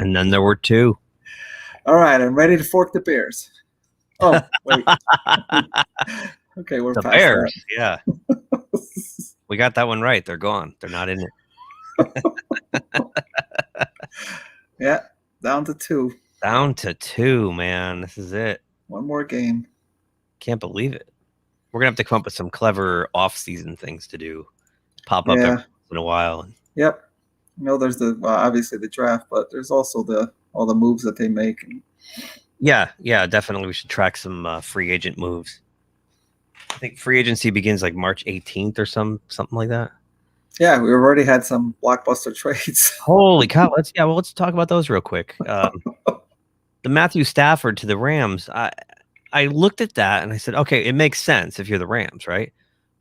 And then there were two. All right, I'm ready to fork the Bears. Oh, wait. Okay, we're The past Bears, that. yeah. We got that one right. They're gone. They're not in it. Yeah, down to 2. Down to 2, man. This is it. One more game. Can't believe it. We're going to have to come up with some clever off-season things to do. Pop up every once in a while. Yep. There's obviously the draft, but there's also all the moves that they make. Yeah, definitely. We should track some free agent moves. I think free agency begins like March 18th or something like that. Yeah, we've already had some blockbuster trades. Holy cow! Let's talk about those real quick. The Matthew Stafford to the Rams. I looked at that and I said, okay, it makes sense if you're the Rams, right?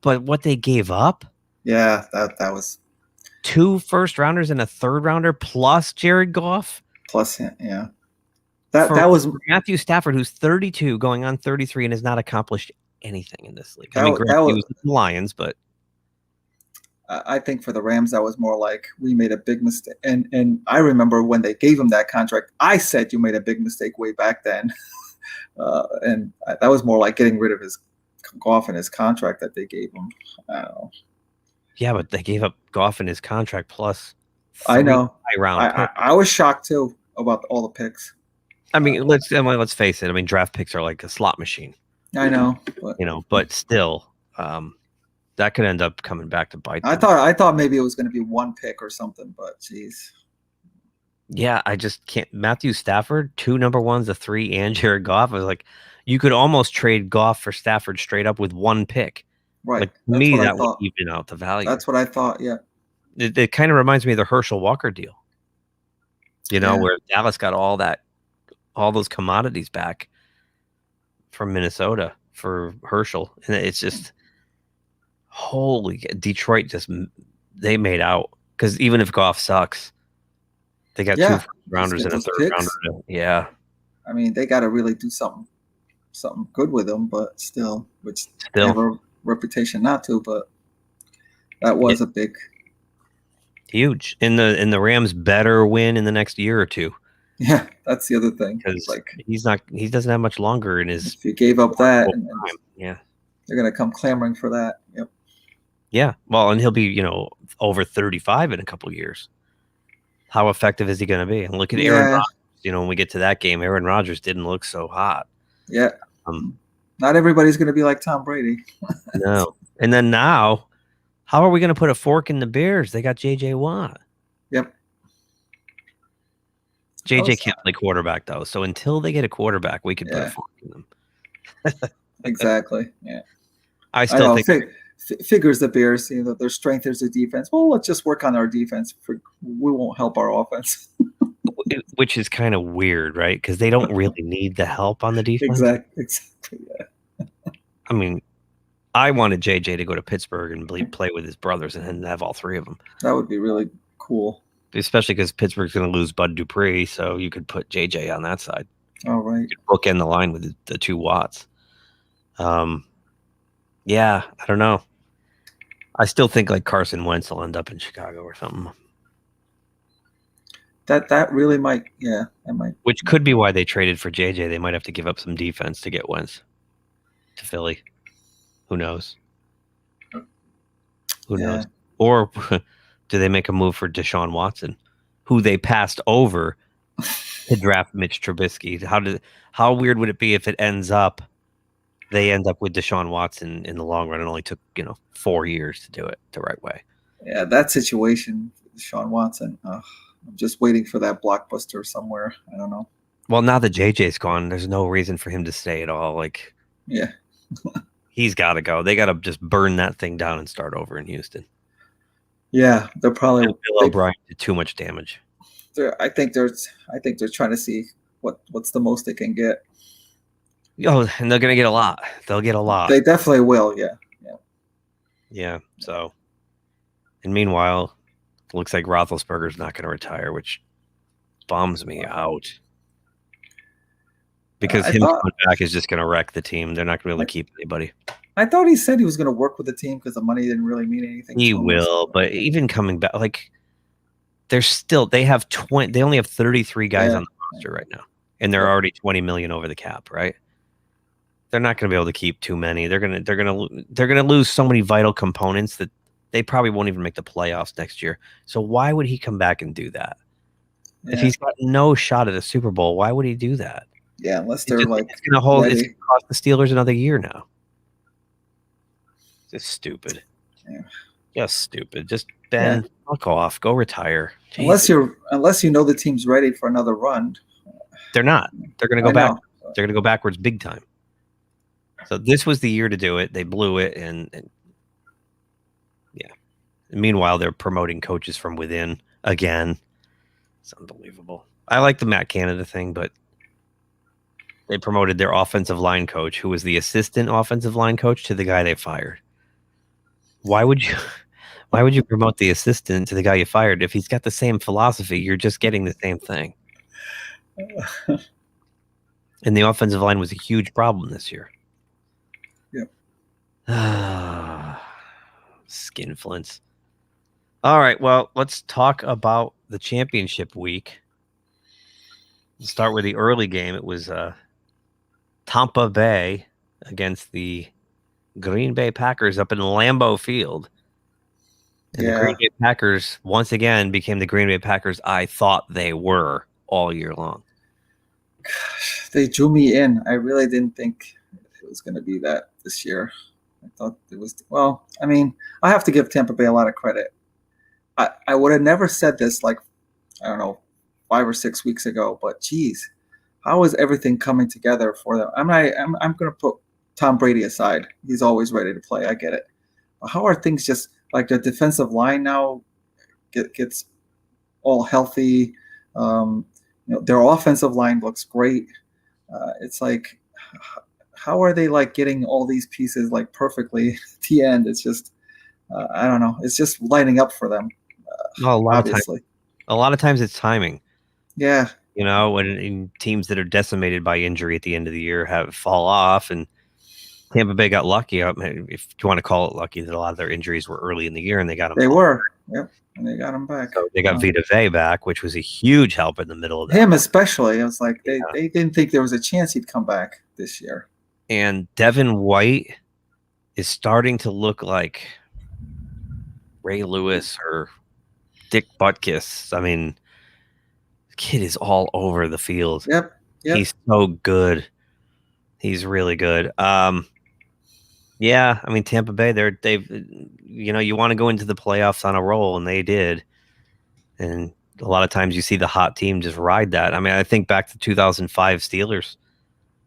But what they gave up? Yeah, that was 2 first-rounders and a third-rounder plus Jared Goff. Plus, yeah. That was Matthew Stafford, who's 32, going on 33, and has not accomplished anything in this league. That was the Lions, but I think for the Rams, that was more like we made a big mistake. And I remember when they gave him that contract, I said you made a big mistake way back then. And that was more like getting rid of his Goff and his contract that they gave him. I don't know. Yeah, but they gave up Goff and his contract plus. I know. I was shocked too about all the picks. I mean, let's face it. I mean, draft picks are like a slot machine. I know, but still, that could end up coming back to bite them. I thought maybe it was going to be 1 pick or something, but geez. Yeah, I just can't. Matthew Stafford, 2 number 1s, a 3, and Jared Goff. I was like, you could almost trade Goff for Stafford straight up with 1 pick. Right. Like, to me, that would even out the value. That's what I thought. Yeah. It kind of reminds me of the Herschel Walker deal. Where Dallas got all those commodities back from Minnesota for Herschel, and it's just holy. Detroit they made out because even if Goff sucks, they got 2 first rounders and a third rounder. Yeah, I mean they got to really do something good with them, but still, they have a reputation not to. But that was a big, huge. And the Rams better win in the next year or 2. Yeah, that's the other thing. Because he doesn't have much longer in his. If you gave up that, yeah, they're gonna come clamoring for that. Yep. Yeah, well, and he'll be over 35 in a couple of years. How effective is he going to be? And look at Aaron Rodgers. When we get to that game, Aaron Rodgers didn't look so hot. Yeah. Not everybody's going to be like Tom Brady. No. And then now, how are we going to put a fork in the Bears? They got J.J. Watt. Yep. J.J. can't play quarterback, though. So until they get a quarterback, we can put a fork in them. Exactly. Yeah. I still think... Figures the Bears, their strength is the defense. Well, let's just work on our defense. We won't help our offense. Which is kind of weird, right? Because they don't really need the help on the defense. Exactly. Yeah. I mean, I wanted JJ to go to Pittsburgh and play with his brothers and have all 3 of them. That would be really cool. Especially because Pittsburgh's going to lose Bud Dupree, so you could put JJ on that side. Oh, right. You could bookend the line with the 2 Watts. Yeah, I don't know. I still think like Carson Wentz will end up in Chicago or something. That really might, that might. Which could be why they traded for JJ. They might have to give up some defense to get Wentz to Philly. Who knows? Who knows? Or do they make a move for Deshaun Watson, who they passed over to draft Mitch Trubisky? How weird would it be if they end up with Deshaun Watson in the long run? It only took 4 years to do it the right way. Yeah, that situation, Deshaun Watson. I'm just waiting for that blockbuster somewhere. I don't know. Well, now that JJ's gone, there's no reason for him to stay at all. Yeah, he's got to go. They got to just burn that thing down and start over in Houston. Yeah, they're probably Bill O'Brien did too much damage. I think they're trying to see what's the most they can get. Oh, and they're gonna get a lot. They'll get a lot. They definitely will. Yeah. So, and meanwhile, it looks like Roethlisberger's not going to retire, which bums me out. Because him coming back is just going to wreck the team. They're not going to be able to keep anybody. I thought he said he was going to work with the team because the money didn't really mean anything. He will, but even coming back, they have 20. They only have 33 guys Yeah. on the roster right now, and they're already 20 million over the cap, right? They're not going to be able to keep too many. They're gonna lose so many vital components that they probably won't even make the playoffs next year. So why would he come back and do that? If he's got no shot at a Super Bowl, why would he do that? Yeah, unless they're like it's gonna cost the Steelers another year now. Just stupid. Yeah. Just stupid. Just Ben, fuck off. Go retire. Unless you know the team's ready for another run. They're not. They're gonna go back. They're gonna go backwards big time. So this was the year to do it. They blew it, and yeah. And meanwhile, they're promoting coaches from within again. It's unbelievable. I like the Matt Canada thing, but they promoted their offensive line coach, who was the assistant offensive line coach, to the guy they fired. Why would you promote the assistant to the guy you fired? If he's got the same philosophy, you're just getting the same thing. And the offensive line was a huge problem this year. Yep. Skinflints. All right, well, let's talk about the championship week. We'll start with the early game. It was Tampa Bay against the Green Bay Packers up in Lambeau Field. And the Green Bay Packers, once again, became the Green Bay Packers I thought they were all year long. Gosh, they drew me in. I really didn't think it was going to be that this year. I thought it was, well, I mean, I have to give Tampa Bay a lot of credit. I would have never said this, like, I don't know, 5 or 6 weeks ago, but geez, how is everything coming together for them? I'm going to put Tom Brady aside. He's always ready to play. I get it. But how are things just like the defensive line now gets all healthy? Their offensive line looks great. It's like, how are they like getting all these pieces like perfectly at the end? It's just, I don't know. It's just lining up for them. A lot of times it's timing. Yeah. When teams that are decimated by injury at the end of the year fall off, and Tampa Bay got lucky. If you want to call it lucky, that a lot of their injuries were early in the year, and they got them. They were, yep, and they got them back. So they got Vita Vea back, which was a huge help in the middle of that. Him especially. It was like they didn't think there was a chance he'd come back this year. And Devin White is starting to look like Ray Lewis or Dick Butkus. I mean, the kid is all over the field. Yep. He's so good. He's really good. Yeah, I mean, Tampa Bay, they've you want to go into the playoffs on a roll, and they did. And a lot of times you see the hot team just ride that. I mean, I think back to 2005 Steelers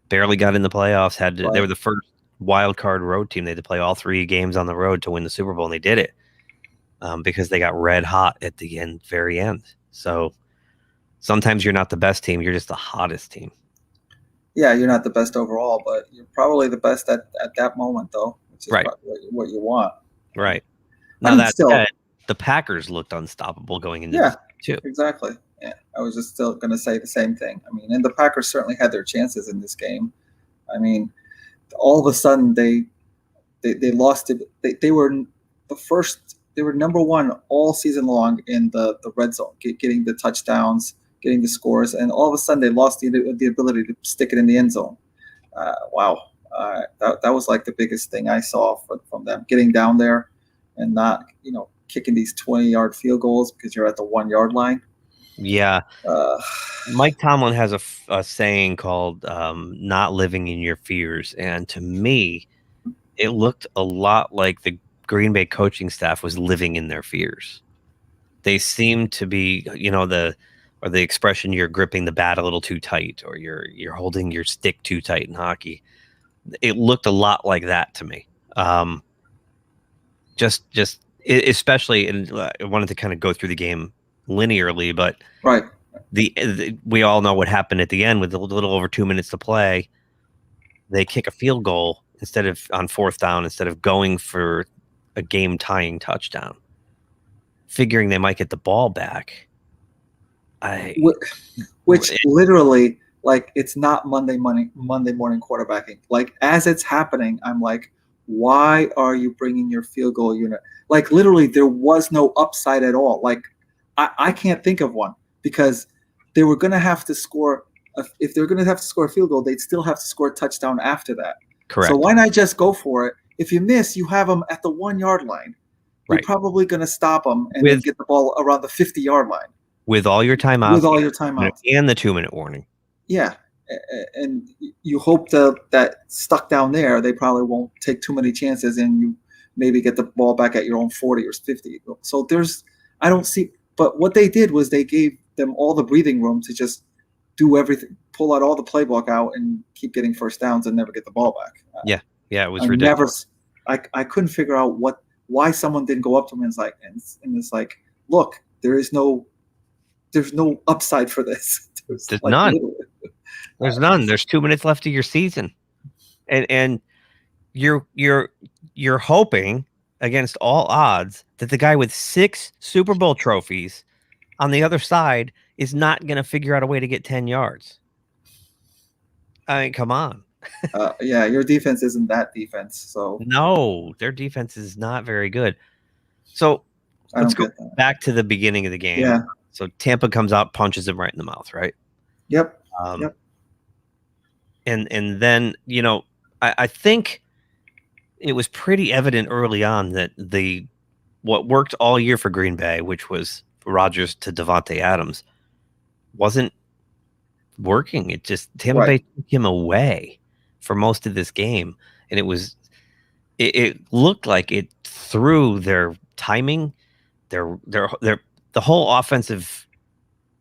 barely got in the playoffs. They were the first wild card road team. They had to play all 3 games on the road to win the Super Bowl, and they did it because they got red hot at the very end. So sometimes you're not the best team; you're just the hottest team. Yeah, you're not the best overall, but you're probably the best at that moment, though, which is what you want. Right. Now that said, the Packers looked unstoppable going into this too. Exactly. Yeah, I was just still going to say the same thing. I mean, and the Packers certainly had their chances in this game. I mean, all of a sudden they lost it. They were the first. They were number 1 all season long in the red zone, getting the touchdowns, getting the scores, and all of a sudden they lost the ability to stick it in the end zone. Wow, that was like the biggest thing I saw from them, getting down there and not kicking these 20-yard field goals because you're at the 1-yard line. Yeah. Mike Tomlin has a saying called not living in your fears. And to me, it looked a lot like the Green Bay coaching staff was living in their fears. They seemed to be, the expression, you're gripping the bat a little too tight, or you're holding your stick too tight in hockey. It looked a lot like that to me. Especially, and I wanted to kind of go through the game linearly, but we all know what happened at the end with a little over 2 minutes to play. They kick a field goal on 4th down instead of going for a game-tying touchdown, figuring they might get the ball back. Which literally, like, it's not Monday morning quarterbacking. Like, as it's happening, I'm like, why are you bringing your field goal unit? Like, literally, there was no upside at all. Like, I can't think of one because they were going to have to score. If they're going to have to score a field goal, they'd still have to score a touchdown after that. Correct. So why not just go for it? If you miss, you have them at the 1 yard line. You're probably going to stop them and then get the ball around the 50-yard line. With all your timeouts. With all your timeouts. And the 2-minute warning. Yeah. And you hope that stuck down there, they probably won't take too many chances and you maybe get the ball back at your own 40 or 50. So I don't see, but what they did was they gave them all the breathing room to just do everything, pull out all the playbook out and keep getting first downs and never get the ball back. Yeah. It was ridiculous. I couldn't figure out why someone didn't go up to him and it's like, look, there's no upside for this. There's none. There's none. There's 2 minutes left of your season, and you're hoping against all odds that the guy with 6 Super Bowl trophies on the other side is not going to figure out a way to get 10 yards. I mean, come on. Yeah, your defense isn't that defense. So no, their defense is not very good. So let's go back to the beginning of the game. Yeah. So Tampa comes out, punches him right in the mouth, right? Yep. Yep. And then, I think it was pretty evident early on that what worked all year for Green Bay, which was Rodgers to Davante Adams, wasn't working. It just Tampa Bay took him away for most of this game, and it looked like it threw their timing, their the whole offensive.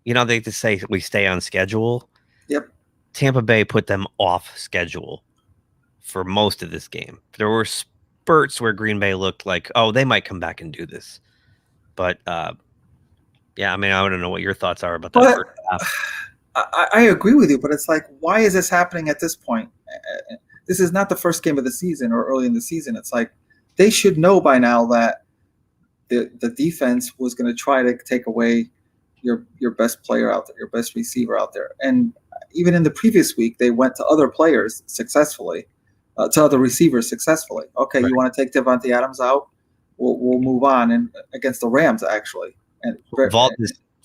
They just say we stay on schedule. Yep. Tampa Bay put them off schedule for most of this game. There were spurts where Green Bay looked like, oh, they might come back and do this. But, yeah, I mean, I don't know what your thoughts are about that first half. I agree with you, but it's like, why is this happening at this point? This is not the first game of the season or early in the season. It's like they should know by now that the defense was going to try to take away your best player out there, your best receiver out there. And even in the previous week, they went to other players successfully, to other receivers successfully. Okay, you want to take Davante Adams out? We'll move on. And against the Rams, actually. And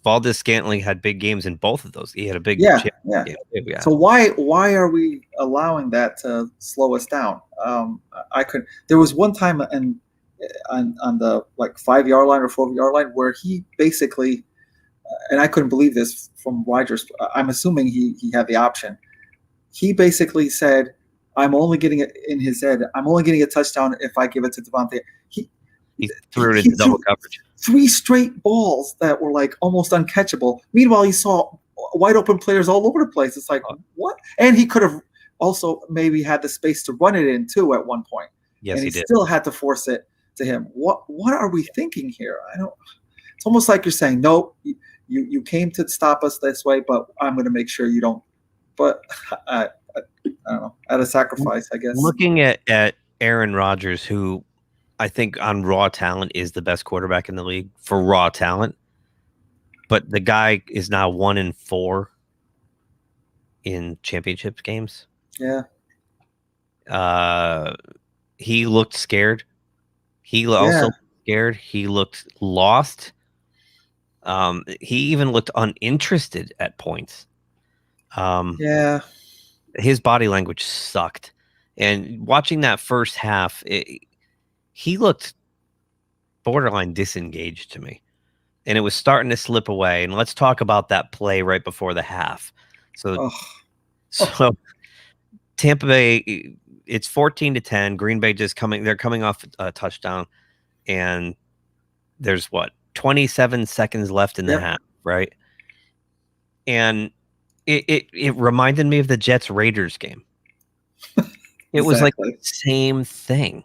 Valdez Scantling had big games in both of those. He had a big game. Yeah. So why are we allowing that to slow us down? There was one time on the 5-yard line or 4-yard line where he basically, and I couldn't believe this from Rodgers. I'm assuming he had the option. He basically said, "I'm only getting it in his head. I'm only getting a touchdown if I give it to Davante." He threw it into double coverage. 3 straight balls that were almost uncatchable. Meanwhile, he saw wide open players all over the place. It's like, what? And he could have also maybe had the space to run it in too at one point. Yes, and he did. Still had to force it to him. What are we thinking here? It's almost like you're saying, nope, you came to stop us this way, but I'm going to make sure you don't. But I don't know, at a sacrifice, I guess. Looking at Aaron Rodgers, who I think on raw talent is the best quarterback in the league for raw talent, but the guy is now 1-4 in championship games. Yeah. He looked scared. He also looked scared. He looked lost. He even looked uninterested at points. His body language sucked. And watching that first half, he looked borderline disengaged to me. And it was starting to slip away. And let's talk about that play right before the half. So Tampa Bay, it's 14-10. Green Bay they're coming off a touchdown. And there's 27 seconds left in the half, right? And it reminded me of the Jets-Raiders game. It was like the same thing.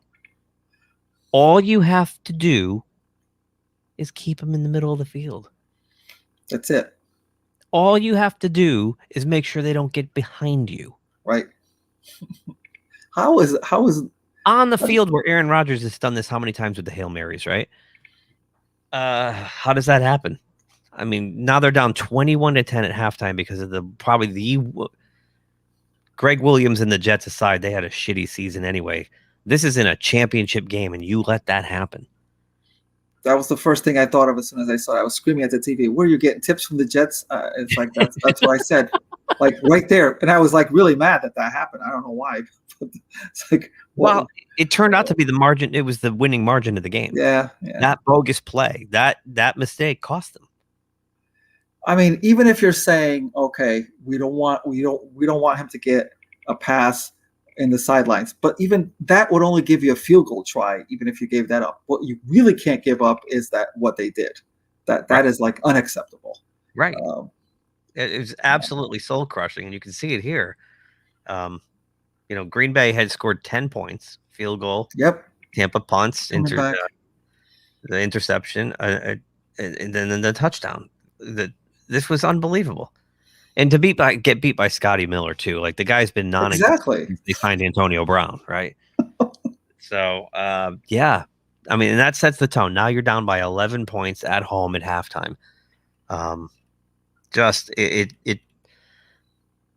All you have to do is keep them in the middle of the field. That's it. All you have to do is make sure they don't get behind you. Right. How is on the field where Aaron Rodgers has done this how many times with the Hail Marys, right? How does that happen? I mean, now they're down 21-10 at halftime because of the Greg Williams and the Jets aside, they had a shitty season anyway. This is in a championship game, and you let that happen. that was the first thing I thought of as soon as I saw it. I was screaming at the TV, "Where are you getting tips from the Jets?" It's like that's what I said, like right there, and I was like really mad that happened. I don't know why. It's like, well, it turned out to be the margin. It was the winning margin of the game. Yeah. That bogus play, that mistake cost them. I mean, even if you're saying, okay, we don't want him to get a pass in the sidelines, but even that would only give you a field goal try, even if you gave that up. What you really can't give up is that what they did. That is like unacceptable. Right. It was absolutely soul crushing, and you can see it here. Green Bay had scored 10 points, field goal. Yep. Tampa punts, the interception, and then the touchdown. This was unbelievable. And to get beat by Scotty Miller too. Like the guy's been exactly. They signed Antonio Brown, right? So yeah, I mean, and that sets the tone. Now you're down by 11 points at home at halftime. Just it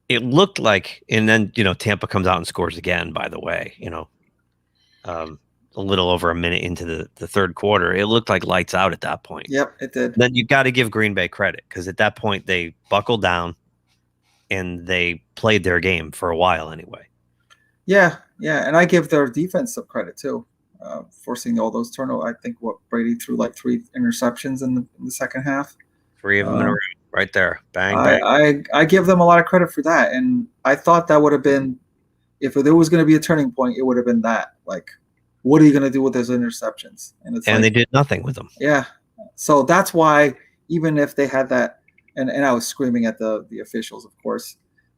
looked like, and then Tampa comes out and scores again. By the way, a little over a minute into the third quarter, it looked like lights out at that point. Yep, it did. Then you got to give Green Bay credit, because at that point they buckled down and they played their game for a while anyway. Yeah, and I give their defense some credit too, forcing all those turnovers. I think Brady threw like 3 interceptions in the second half. 3 of them in a row, right there, bang bang. I give them a lot of credit for that, and I thought that would have been, if there was going to be a turning point, it would have been that. Like, what are you going to do with those interceptions? And they did nothing with them. Yeah, so that's why, even if they had that, and I was screaming at the officials, of course,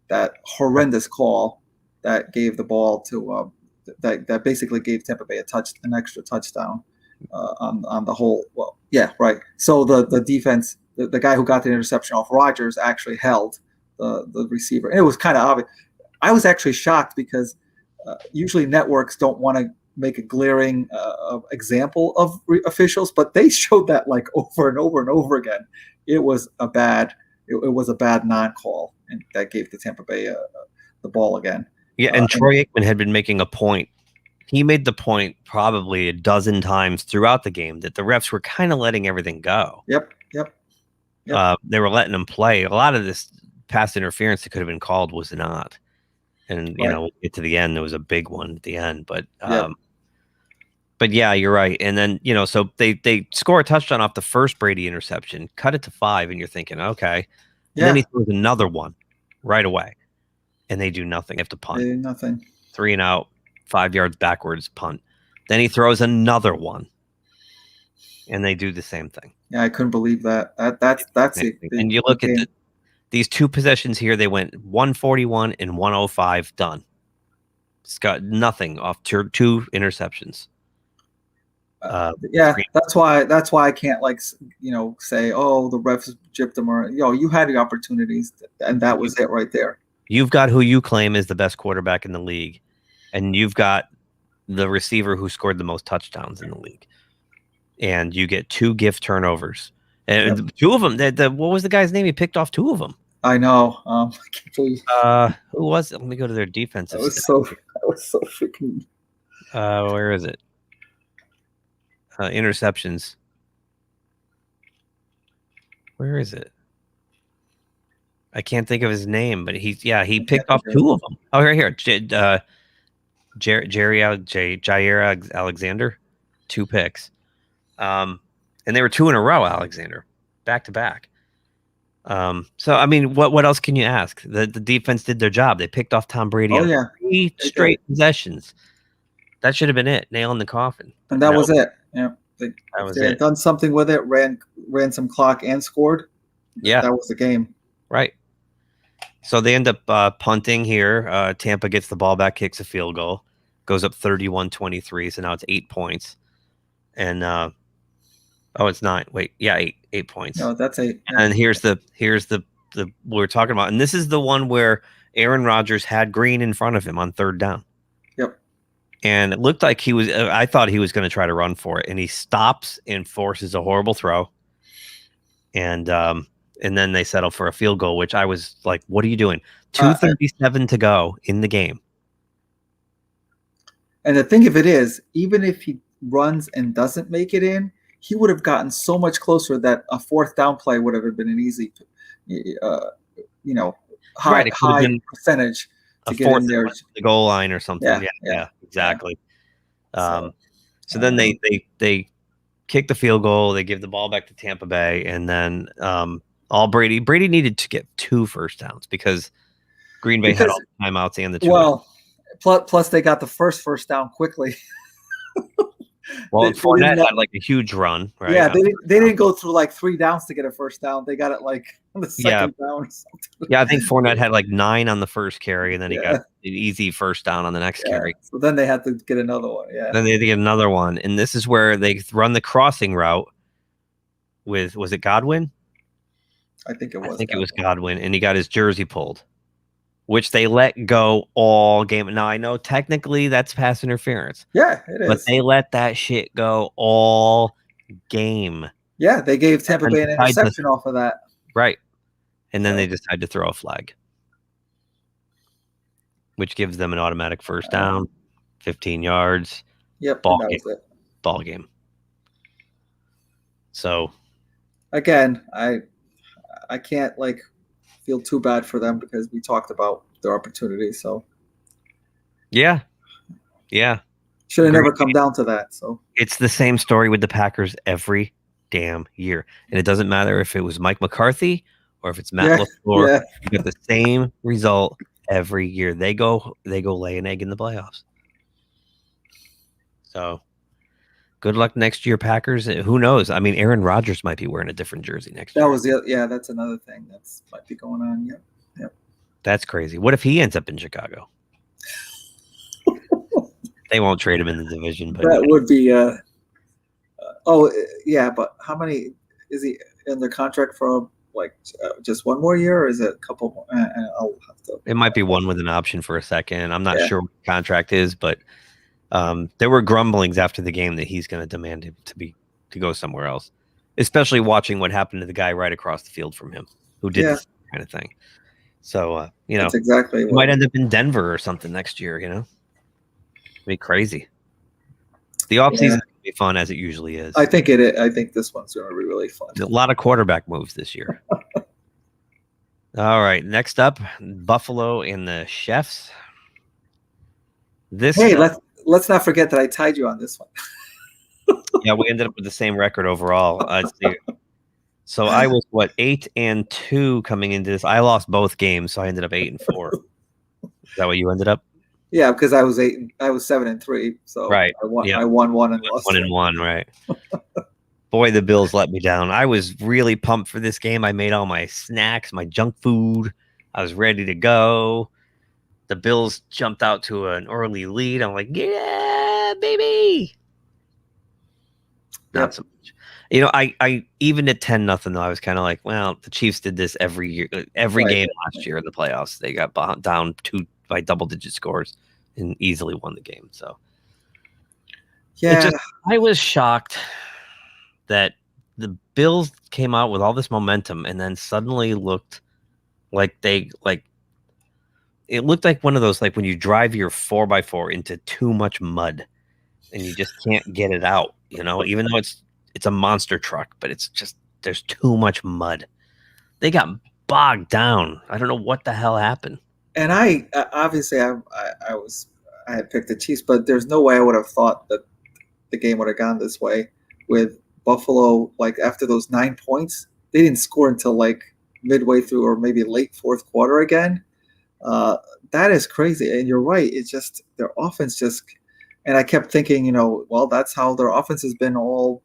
that horrendous call that gave the ball to that basically gave Tampa Bay an extra touchdown on the whole. Well, yeah, right. So the defense, the guy who got the interception off Rodgers actually held the receiver, and it was kind of obvious. I was actually shocked, because usually networks don't want to make a glaring example of officials, but they showed that like over and over and over again. It was a bad non-call, and that gave the Tampa Bay the ball again. Yeah, and Troy Aikman had been making a point. He made the point probably a dozen times throughout the game that the refs were kind of letting everything go. Yep. They were letting them play. A lot of this pass interference that could have been called was not. And we'll get to the end. There was a big one at the end, but yeah, you're right. And then so they score a touchdown off the first Brady interception, cut it to 5, and you're thinking, okay. And then he throws another one right away, and they do nothing. They have to punt. They did nothing. 3 and out, 5 yards backwards, punt. Then he throws another one, and they do the same thing. Yeah, I couldn't believe that. That's it. And you look at these 2 possessions here. They went 141 and 105. Done. It's got nothing off 2 interceptions. That's why I can't say, oh, the refs gypped them, or you had the opportunities, and that was it right there. You've got who you claim is the best quarterback in the league, and you've got the receiver who scored the most touchdowns in the league, and you get 2 gift turnovers, and 2 of them. What was the guy's name? He picked off 2 of them. I know. I can't believe. Who was it? Let me go to their defensive. That was so freaking. Where is it? Interceptions. Where is it? I can't think of his name, but he picked off 2 of them. Oh, right here. Jair Alexander, 2 picks. And they were 2 in a row, Alexander, back to back. So I mean, what else can you ask? The defense did their job. They picked off Tom Brady on 3 straight possessions. That should have been it, nail in the coffin. And that was it. Yeah, they had it. Done something with it, ran some clock and scored. Yeah, that was the game. Right. So they end up punting here. Tampa gets the ball back, kicks a field goal, goes up 31-23. So now it's 8 points. And it's 9. Wait, yeah, 8 points. No, that's 8. Yeah. And here's the we're talking about, and this is the one where Aaron Rodgers had Green in front of him on 3rd down. Yep. And it looked like I thought he was going to try to run for it, and he stops and forces a horrible throw. And then they settle for a field goal, which I was like, what are you doing? 2:37 to go in the game. And the thing of it is, even if he runs and doesn't make it in, he would have gotten so much closer that a fourth down play would have been an easy, high It could have been percentage to a get in fourth there. and the goal line or something. Yeah, exactly. So then they kick the field goal. They give the ball back to Tampa Bay, and then Brady needed to get 2 first downs because Green Bay had all the timeouts and the 2. Well, plus they got the first down quickly. Well, Fournette had like a huge run, right? Yeah, they didn't go through like 3 downs to get a first down. They got it like on the second down or something. Yeah, I think Fournette had like 9 on the first carry, and then he got an easy first down on the next carry. So then they had to get another one. Yeah. Then they had to get another one, and this is where they run the crossing route with, was it Godwin? I think it was. It was Godwin, and he got his jersey pulled, which they let go all game. Now I know technically that's pass interference. Yeah, it is. But they let that shit go all game. Yeah, they gave Tampa Bay an interception off of that. Right. And then they decided to throw a flag, which gives them an automatic first down, 15 yards. Yep, ball game. So again, I can't like feel too bad for them because we talked about their opportunity. So yeah. Should have never come down to that. So it's the same story with the Packers every damn year. And it doesn't matter if it was Mike McCarthy or if it's Matt LaFleur. You get the same result every year. They go lay an egg in the playoffs. So good luck next year, Packers. Who knows? I mean, Aaron Rodgers might be wearing a different jersey next year. That's another thing that's might be going on. Yep. That's crazy. What if he ends up in Chicago? They won't trade him in the division, but that would be. But how many is he in the contract for? Like just one more year, or is it a couple more? I'll have to. It might be one with an option for a second. I'm not sure what the contract is, but there were grumblings after the game that he's going to demand him to go somewhere else, especially watching what happened to the guy right across the field from him who did this kind of thing. So that's exactly he might end up in Denver or something next year. It'd be crazy. The offseason will be fun as it usually is. I think I think this one's going to be really fun. A lot of quarterback moves this year. All right, next up, Buffalo and the Chefs. Let's not forget that I tied you on this one. Yeah, we ended up with the same record overall. So I was 8-2 coming into this. I lost both games, so I ended up 8-4. Is that what you ended up? Yeah, because I was 7-3. So right. I won one and lost 1-1, right? Boy, the Bills let me down. I was really pumped for this game. I made all my snacks, my junk food. I was ready to go. The Bills jumped out to an early lead. I'm like, yeah, baby. Not so much. I even at 10-0 though, I was kind of like, well, the Chiefs did this every year, every game last year in the playoffs. They got down by double-digit scores and easily won the game. So I was shocked that the Bills came out with all this momentum and then suddenly looked like it looked like one of those, like when you drive your 4x4 into too much mud and you just can't get it out, even though it's a monster truck, but it's just, there's too much mud. They got bogged down. I don't know what the hell happened. And I had picked the Chiefs, but there's no way I would have thought that the game would have gone this way with Buffalo. Like after those 9 points, they didn't score until like midway through or maybe late fourth quarter again. That is crazy. And you're right. It's just their offense and I kept thinking, well, that's how their offense has been all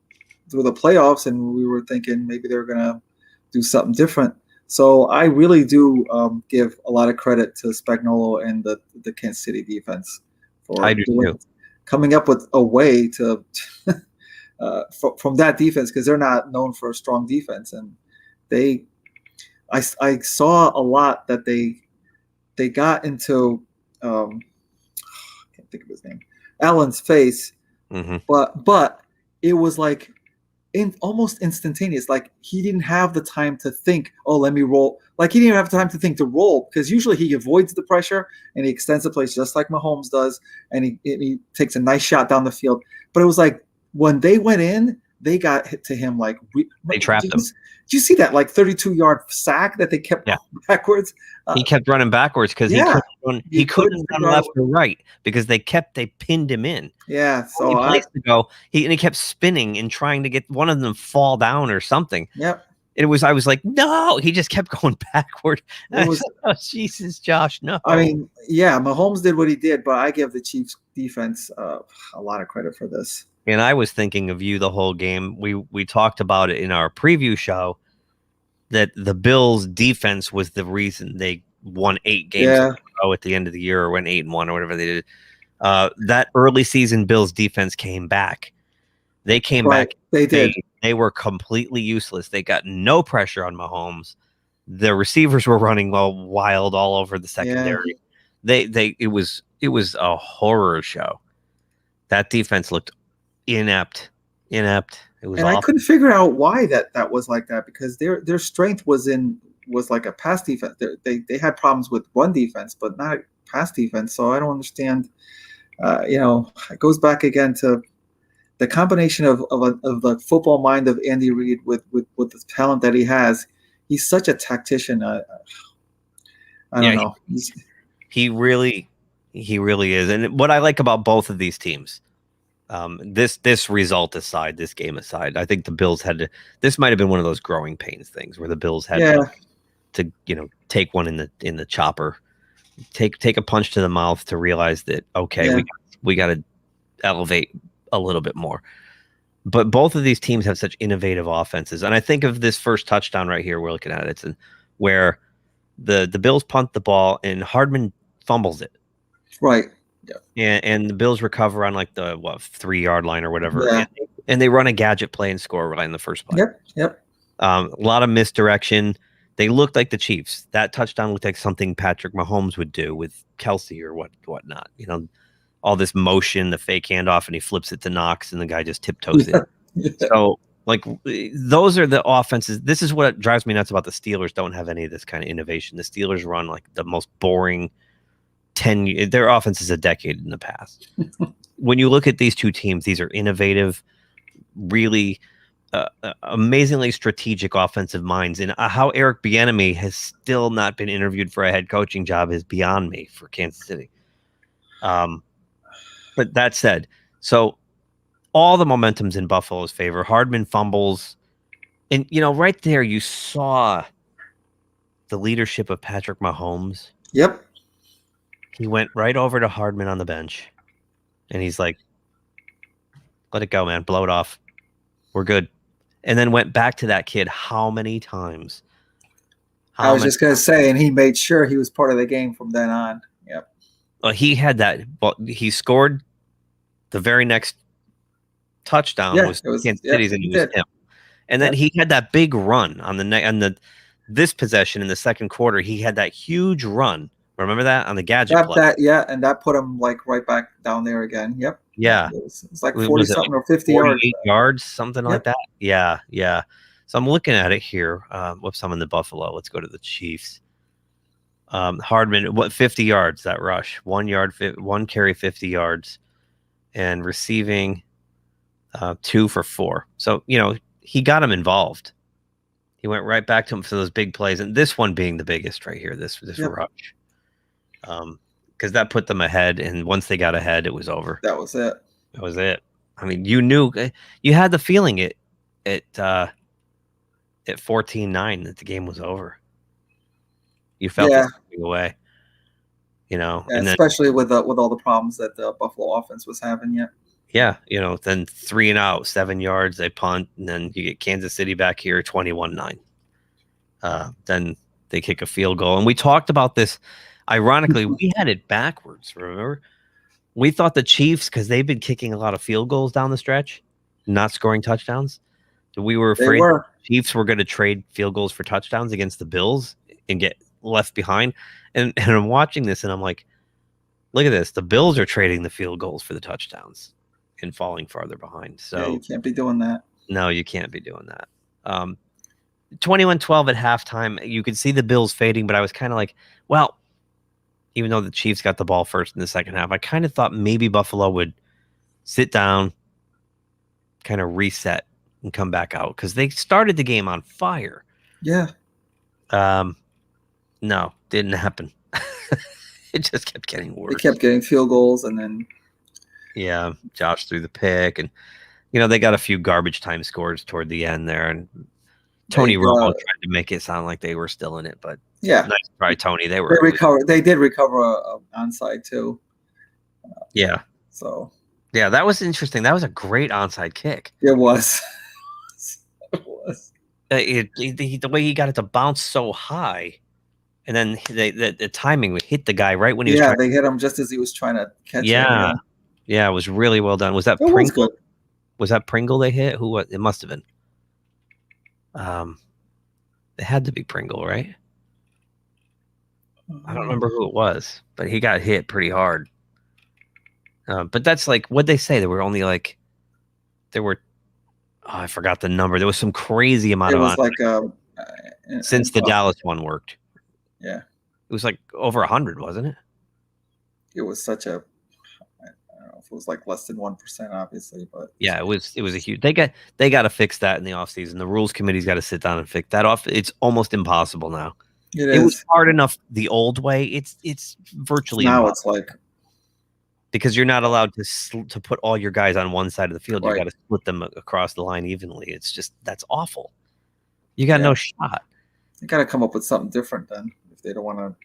through the playoffs. And we were thinking maybe they're going to do something different. So I really do give a lot of credit to Spagnuolo and the Kansas City defense for coming up with a way to from that defense, because they're not known for a strong defense. And I saw a lot that they got into I can't think of his name, Allen's face, but it was like almost instantaneous. Like he didn't have the time to think, oh, let me roll. Like he didn't have time to think to roll, because usually he avoids the pressure and he extends the plays just like Mahomes does, and he takes a nice shot down the field. But it was like when they went in, they got hit to him like They trapped him. Did you see that like 32-yard sack that they kept backwards? He kept running backwards because he couldn't run left or right because they pinned him in. Yeah, so to go, he kept spinning and trying to get one of them fall down or something. Yep. I was like, no, he just kept going backward. Oh, Jesus, Josh, no. I mean, yeah, Mahomes did what he did, but I give the Chiefs defense a lot of credit for this. And I was thinking of you the whole game. We talked about it in our preview show that the Bills defense was the reason they won 8 games at the end of the year, or went 8-1 or whatever they did. That early season Bills defense came back. They came back. They did. They were completely useless. They got no pressure on Mahomes. The receivers were running wild all over the secondary. Yeah. It was a horror show. That defense looked inept. It was awful. I couldn't figure out why that was like that, because their strength was like a pass defense. They had problems with run defense, but not pass defense. So I don't understand. It goes back again to the combination of the football mind of Andy Reid with the talent that he has. He's such a tactician. I don't know. He really is. And what I like about both of these teams, this result aside, this game aside, I think the Bills had to. This might have been one of those growing pains things where the Bills had to take one in the chopper, take a punch to the mouth to realize that we got to elevate a little bit more. But both of these teams have such innovative offenses, and I think of this first touchdown right here we're looking at, Edson, where the Bills punt the ball and Hardman fumbles it. Right. Yeah. And the Bills recover on like the 3-yard line or whatever. Yeah. And they run a gadget play and score right in the first play. Yep. A lot of misdirection. They looked like the Chiefs. That touchdown looked like something Patrick Mahomes would do with Kelsey or whatnot. All this motion, the fake handoff, and he flips it to Knox, and the guy just tiptoes in. So, those are the offenses. This is what drives me nuts about the Steelers. Don't have any of this kind of innovation. The Steelers run like the most boring 10. Their offense is a decade in the past. When you look at these two teams, these are innovative, really amazingly strategic offensive minds. And how Eric Bieniemy has still not been interviewed for a head coaching job is beyond me for Kansas City. But that said, so all the momentum's in Buffalo's favor. Hardman fumbles. And, right there, you saw the leadership of Patrick Mahomes. Yep. He went right over to Hardman on the bench. And he's like, let it go, man. Blow it off. We're good. And then went back to that kid how many times? I was just going to say, and he made sure he was part of the game from then on. Yep. He had that. Well, he scored the very next touchdown was Kansas City's, and it was him. And then he had that big run on this possession in the second quarter. He had that huge run. Remember that on the gadget play? And that put him like right back down there again. Yep. Yeah. It's like 40 something or 50 yards. yards, something like that. Yeah. So I'm looking at it here. Whoops, I'm in the Buffalo. Let's go to the Chiefs. Hardman, 50 yards, that rush. 1 yard, 1 carry, 50 yards. And receiving 2 for 4. So, he got him involved. He went right back to him for those big plays. And this one being the biggest right here, this rush. Because that put them ahead. And once they got ahead, it was over. That was it. That was it. I mean, you knew, you had the feeling at 14-9 that the game was over. You felt it away. And especially with all the problems that the Buffalo offense was having. Then 3 and out, 7 yards, they punt, and then you get Kansas City back here 21-9. Then they kick a field goal, and we talked about this. Ironically, we had it backwards. Remember, we thought the Chiefs, because they've been kicking a lot of field goals down the stretch, not scoring touchdowns. So we were afraid the Chiefs were going to trade field goals for touchdowns against the Bills and get left behind. And I'm watching this and I'm like, look at this. The Bills are trading the field goals for the touchdowns and falling farther behind. So you can't be doing that. No, you can't be doing that. 21-12 at halftime. You could see the Bills fading, but I was kind of like, well, even though the Chiefs got the ball first in the second half, I kind of thought maybe Buffalo would sit down, kind of reset, and come back out because they started the game on fire. Yeah. No, didn't happen. It just kept getting worse. They kept getting field goals, and then Josh threw the pick, and they got a few garbage time scores toward the end there, and Tony Romo tried to make it sound like they were still in it, but nice try, Tony. They recovered. They did recover a onside too. Yeah. So. Yeah, that was interesting. That was a great onside kick. It was. It was. The way he got it to bounce so high, and then the timing would hit the guy right when he was trying. They hit him just as he was trying to catch it. Yeah, it was really well done. Was that Pringle? Was that Pringle they hit? Who? It must have been. It had to be Pringle, right? I don't remember who it was, but he got hit pretty hard. But that's like, what'd they say? There were only like, I forgot the number. There was some crazy amount of. It was like since the Dallas one worked. Yeah. It was like over 100, wasn't it? It was such a. I don't know if it was like less than 1%, obviously, but yeah, it was a huge. They got to fix that in the offseason. The rules committee's got to sit down and fix that off. It's almost impossible now. It was hard enough the old way. It's virtually now impossible. It's like. Because you're not allowed to put all your guys on one side of the field. Right. You got to split them across the line evenly. It's just, that's awful. You got no shot. You got to come up with something different then if they don't want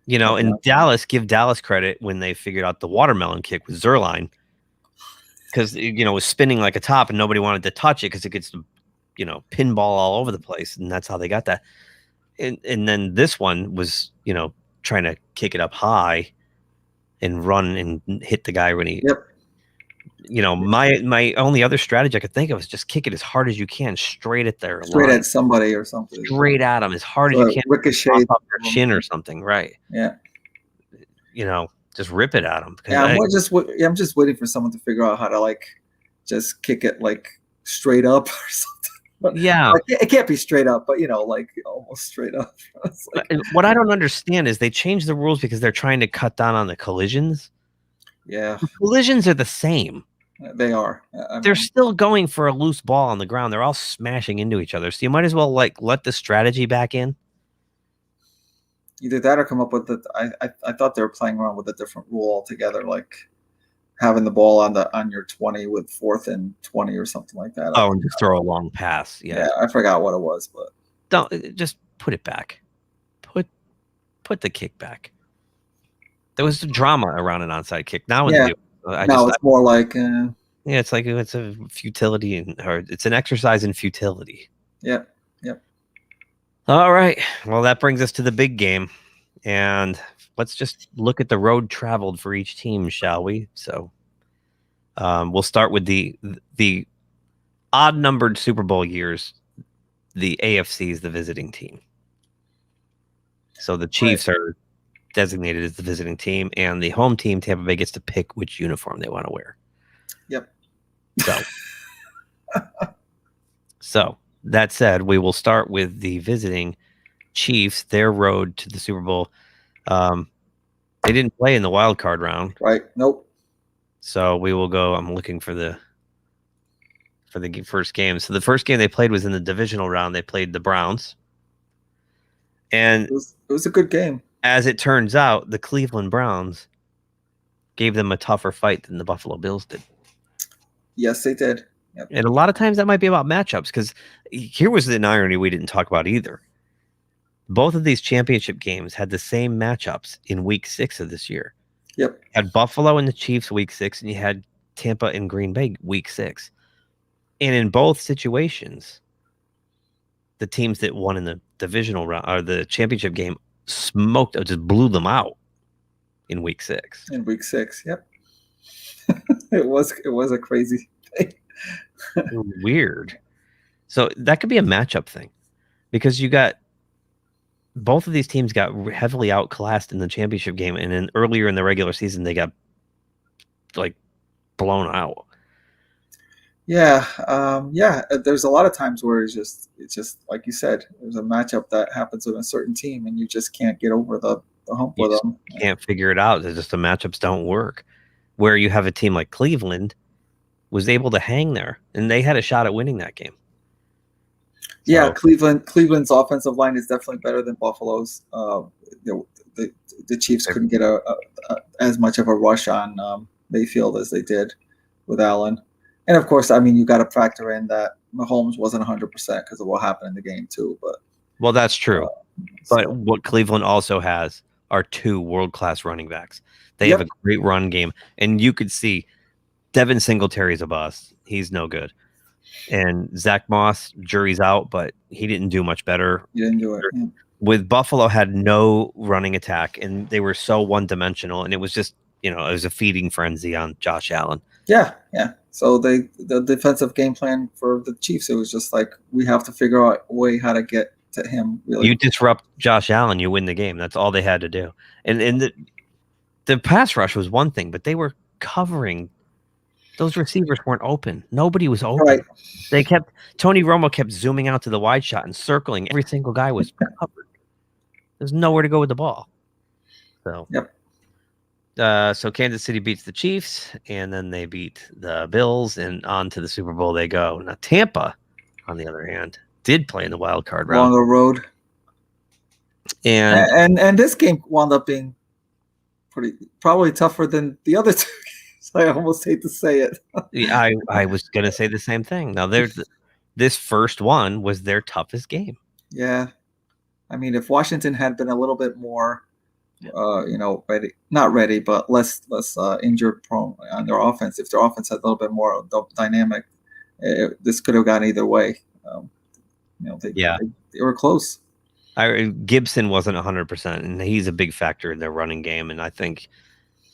to. And Dallas, give Dallas credit when they figured out the watermelon kick with Zerline. Because, it was spinning like a top and nobody wanted to touch it because it gets, pinball all over the place. And that's how they got that. And then this one was, trying to kick it up high and run and hit the guy when he. Yep. My only other strategy I could think of is just kick it as hard as you can, straight at their line. At somebody or something. Straight at them as hard as you can. Ricochet off their chin or something, right? Yeah. Just rip it at them. Yeah, I'm just waiting for someone to figure out how to just kick it straight up or something. But, it can't be straight up, but almost straight up. What I don't understand is they changed the rules because they're trying to cut down on the collisions. Yeah, the collisions are the same. They are. They're still going for a loose ball on the ground. They're all smashing into each other. So you might as well let the strategy back in. Either that or come up with I thought they were playing around with a different rule altogether, like having the ball on your 20 with 4th and 20 or something like that. Oh, and just throw a long pass. Yeah, I forgot what it was, but don't just put it back. Put the kick back. There was drama around an onside kick. Now, it's more like it's like it's a futility or it's an exercise in futility. Yep. All right. Well, that brings us to the big game, and let's just look at the road traveled for each team, shall we? So, we'll start with the odd-numbered Super Bowl years. The AFC is the visiting team, so the Chiefs are designated as the visiting team, and the home team, Tampa Bay, gets to pick which uniform they want to wear. Yep. So that said, we will start with the visiting Chiefs, their road to the Super Bowl. They didn't play in the wild card round. Right. Nope. So we will go. I'm looking for the first game. So the first game they played was in the divisional round. They played the Browns. And it was a good game. As it turns out, the Cleveland Browns gave them a tougher fight than the Buffalo Bills did. Yes, they did. Yep. And a lot of times that might be about matchups, because here was an irony we didn't talk about either. Both of these championship games had the same matchups in week 6 of this year. Yep. You had Buffalo and the Chiefs week 6, and you had Tampa and Green Bay week 6. And in both situations, the teams that won in the divisional round or the championship game smoked, just blew them out in week 6. In week 6, yep. It was a crazy thing. Weird. So that could be a matchup thing, because you got both of these teams got heavily outclassed in the championship game, and then earlier in the regular season they got blown out. Yeah, there's a lot of times where it's just like you said, there's a matchup that happens with a certain team, and you just can't get over the hump with them. You can't figure it out. It's just the matchups don't work. Where you have a team like Cleveland, was able to hang there, and they had a shot at winning that game. Yeah, So, Cleveland's offensive line is definitely better than Buffalo's. The Chiefs couldn't get as much of a rush on Mayfield as they did with Allen. And of course, I mean, you got to factor in that Mahomes wasn't 100% because of what happened in the game too. But well, that's true. But so, what Cleveland also has are 2 world-class running backs. They yep. have a great run game, and you could see Devin Singletary's a bust. He's no good. And Zach Moss, jury's out, but he didn't do much better. You didn't do it. Yeah. With Buffalo had no running attack, and they were so one-dimensional, and it was just, it was a feeding frenzy on Josh Allen. Yeah. So the defensive game plan for the Chiefs, it was just like, we have to figure out a way how to get to him. Really, you disrupt Josh Allen, you win the game. That's all they had to do. And the pass rush was one thing, but they were covering. Those receivers weren't open. Nobody was open. Right. Tony Romo kept zooming out to the wide shot and circling. Every single guy was covered. There's nowhere to go with the ball. So, yep. So Kansas City beats the Chiefs, and then they beat the Bills, and on to the Super Bowl they go. Now Tampa, on the other hand, did play in the wild card round. On the road. And this game wound up being probably tougher than the other two games. I almost hate to say it. I was going to say the same thing. Now, this first one was their toughest game. Yeah. I mean, if Washington had been a little bit more, ready, not ready, but less injured prone on their offense, if their offense had a little bit more dynamic, this could have gone either way. They were close. Gibson wasn't 100%, and he's a big factor in their running game. And I think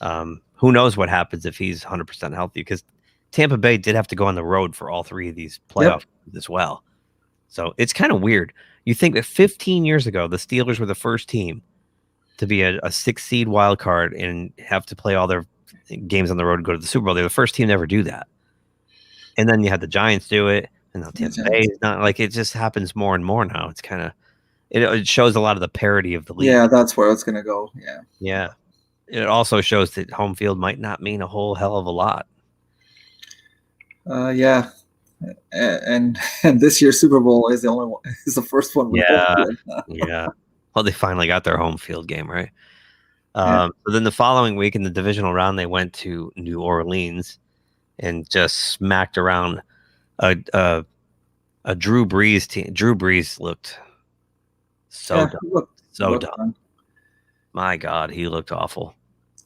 who knows what happens if he's 100% healthy, because Tampa Bay did have to go on the road for all 3 of these playoff games as well. So it's kind of weird. You think that 15 years ago, the Steelers were the first team to be a 6-seed wild card and have to play all their games on the road to go to the Super Bowl. They're the first team to ever do that. And then you had the Giants do it, and now Tampa Bay is not, like, it just happens more and more now. It's kind of, it shows a lot of the parity of the league. Yeah, that's where it's going to go. Yeah. It also shows that home field might not mean a whole hell of a lot. Yeah. And this year's Super Bowl is the first one. Yeah. Well, they finally got their home field game, right? So then the following week in the divisional round, they went to New Orleans and just smacked around a Drew Brees team. Drew Brees looked so dumb. My God, he looked awful.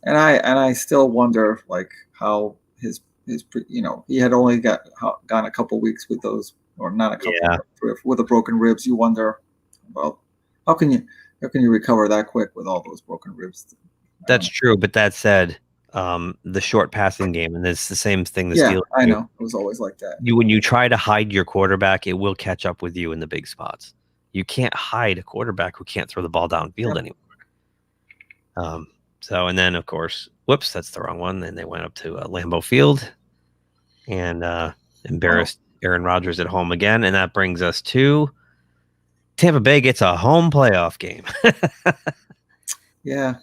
And I still wonder, like, how his he had only gone a couple weeks with those, or not a couple, with the broken ribs. You wonder, well, how can you recover that quick with all those broken ribs? That's true, but that said, the short passing game, and it's the same thing. I know, it was always like that. When you try to hide your quarterback, it will catch up with you in the big spots. You can't hide a quarterback who can't throw the ball downfield anymore. So, and then of course, whoops, that's the wrong one. Then they went up to Lambeau Field and embarrassed Aaron Rodgers at home again, and that brings us to Tampa Bay gets a home playoff game. Yeah.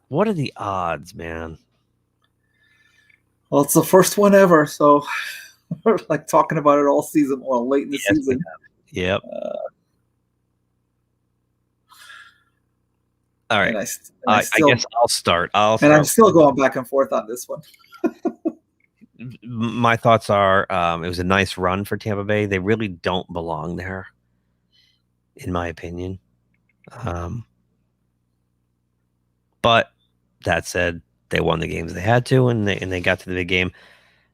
What are the odds, man? Well, it's the first one ever, so we're like talking about it all season, or late in the season. Yep. All right. I guess I'll start. I'm still going back and forth on this one. My thoughts are it was a nice run for Tampa Bay. They really don't belong there, in my opinion. But that said, they won the games they had to, and they got to the big game.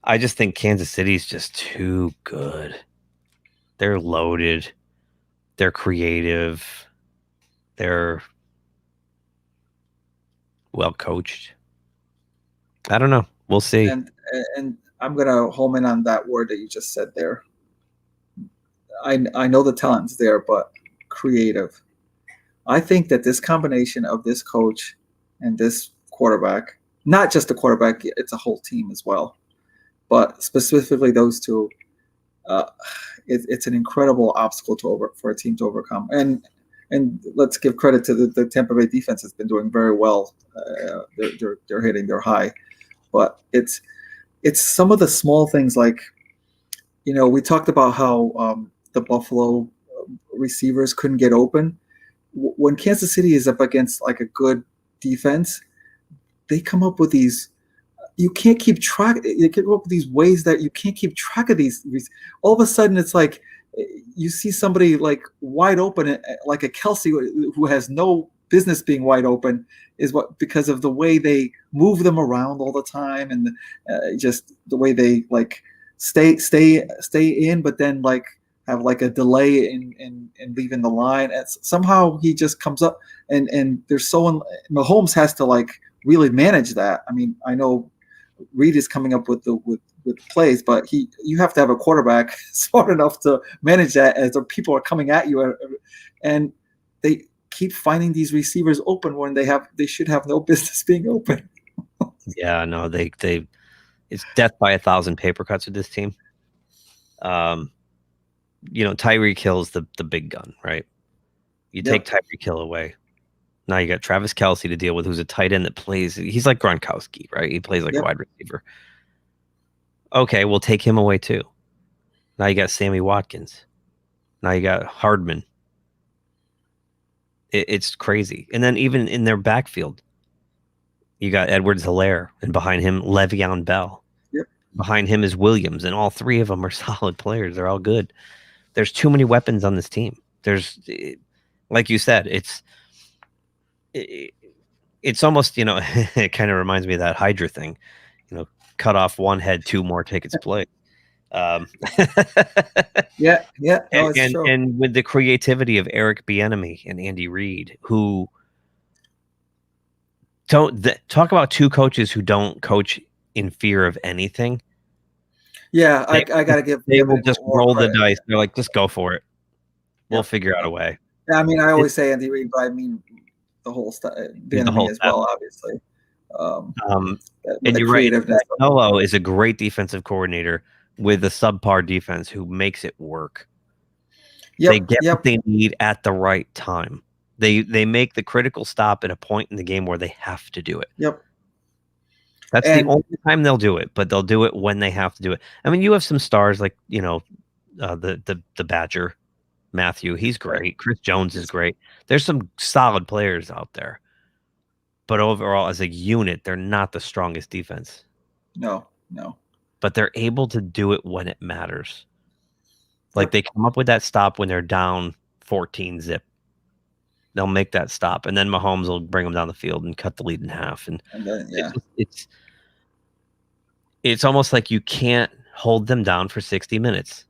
I just think Kansas City's just too good. They're loaded. They're creative. They're well coached. I don't know. We'll see. And I'm gonna home in on that word that you just said there. I know the talent's there, but creative. I think that this combination of this coach and this quarterback, not just the quarterback, it's a whole team as well, but specifically those two, it's an incredible obstacle for a team to overcome. And let's give credit to the Tampa Bay defense has been doing very well. They're hitting their high, but it's some of the small things like, we talked about how the Buffalo receivers couldn't get open. When Kansas City is up against like a good defense, they come up with these. You can't keep track. You come up with these ways that you can't keep track of these. All of a sudden, it's like you see somebody like wide open, like a Kelsey who has no business being wide open, because of the way they move them around all the time, and just the way they like stay in, but then like have like a delay in leaving the line. And somehow he just comes up, and there's Mahomes has to like really manage that. I mean, I know Reed is coming up with plays, but you have to have a quarterback smart enough to manage that as the people are coming at you, and they keep finding these receivers open when they should have no business being open. Yeah, no, they it's death by 1,000 paper cuts with this team. Tyreek Hill's the big gun, right? You take Tyreek Hill away. Now you got Travis Kelce to deal with, who's a tight end that plays. He's like Gronkowski, right? He plays like a wide receiver. Okay, we'll take him away too. Now you got Sammy Watkins. Now you got Hardman. It's crazy. And then even in their backfield, you got Edwards-Helaire, and behind him, Le'Veon Bell. Yep. Behind him is Williams, and all three of them are solid players. They're all good. There's too many weapons on this team. Like you said, it's almost, it kind of reminds me of that Hydra thing, cut off one head, two more take its place. No, and with the creativity of Eric Bieniemy and Andy Reid, who talk about two coaches who don't coach in fear of anything. Yeah, I got to give. They will just roll the dice. They're like, just go for it. We'll figure out a way. Yeah, I mean, I always say Andy Reid, but I mean the whole stuff, Bieniemy as well, obviously. And you're right. Solo is a great defensive coordinator with a subpar defense who makes it work. They get what they need at the right time. They make the critical stop at a point in the game where they have to do it. That's the only time they'll do it, but they'll do it when they have to do it. I mean, you have some stars like, the Badger, Matthew. He's great. Chris Jones is great. There's some solid players out there. But overall, as a unit, they're not the strongest defense. No. But they're able to do it when it matters. Like they come up with that stop when they're down 14 zip. They'll make that stop, and then Mahomes will bring them down the field and cut the lead in half. And then, it's almost like you can't hold them down for 60 minutes.